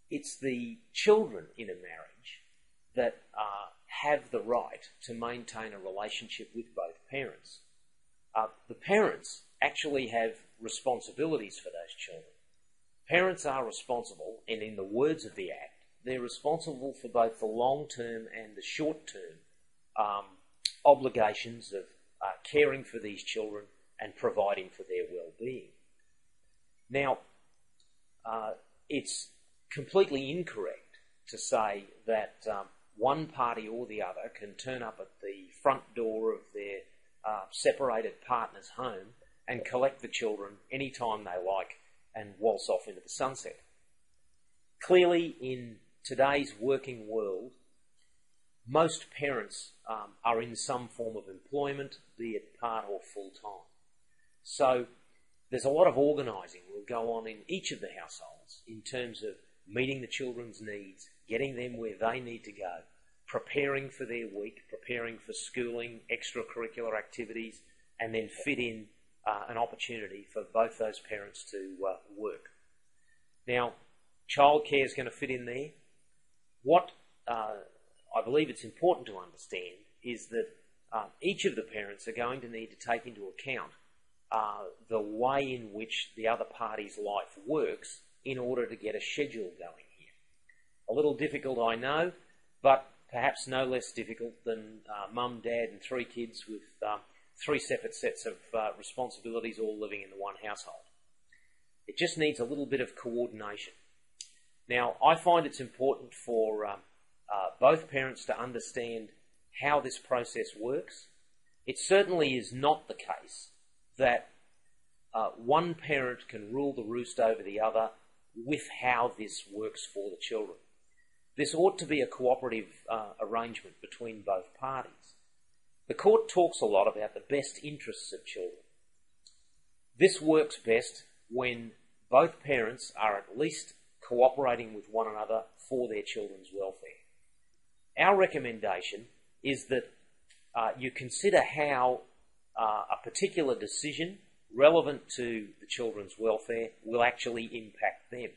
it's the children in a marriage that have the right to maintain a relationship with both parents. The parents actually have responsibilities for those children. Parents are responsible, and in the words of the Act, they're responsible for both the long-term and the short-term obligations of caring for these children and providing for their well-being. Now, it's completely incorrect to say that one party or the other can turn up at the front door of their separated partner's home and collect the children any time they like and waltz off into the sunset. Clearly, in today's working world, most parents are in some form of employment, be it part or full-time. So there's a lot of organising will go on in each of the households in terms of meeting the children's needs, getting them where they need to go, preparing for their week, preparing for schooling, extracurricular activities, and then fit in an opportunity for both those parents to work. Now, childcare is going to fit in there. What I believe it's important to understand is that each of the parents are going to need to take into account the way in which the other party's life works in order to get a schedule going here. A little difficult, I know, but perhaps no less difficult than mum, dad and 3 kids with 3 separate sets of responsibilities all living in the one household. It just needs a little bit of coordination. Now, I find it's important for both parents to understand how this process works. It certainly is not the case that one parent can rule the roost over the other with how this works for the children. This ought to be a cooperative arrangement between both parties. The court talks a lot about the best interests of children. This works best when both parents are at least cooperating with one another for their children's welfare. Our recommendation is that you consider how a particular decision relevant to the children's welfare will actually impact them.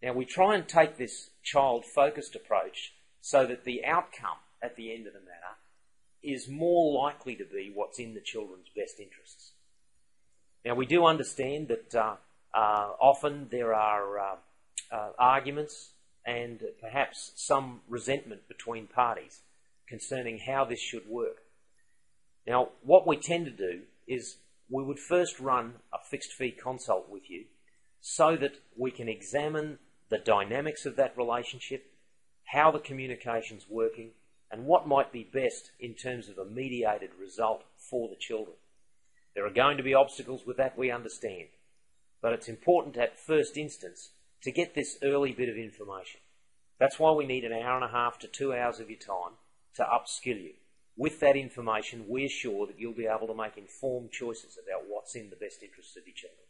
Now, we try and take this child-focused approach so that the outcome at the end of the matter is more likely to be what's in the children's best interests. Now, we do understand that often there are arguments and perhaps some resentment between parties concerning how this should work. Now, what we tend to do is we would first run a fixed fee consult with you so that we can examine the dynamics of that relationship, how the communication's working, and what might be best in terms of a mediated result for the children. There are going to be obstacles with that, we understand, but it's important at first instance to get this early bit of information. That's why we need 1.5 to 2 hours of your time to upskill you. With that information, we're sure that you'll be able to make informed choices about what's in the best interests of your children.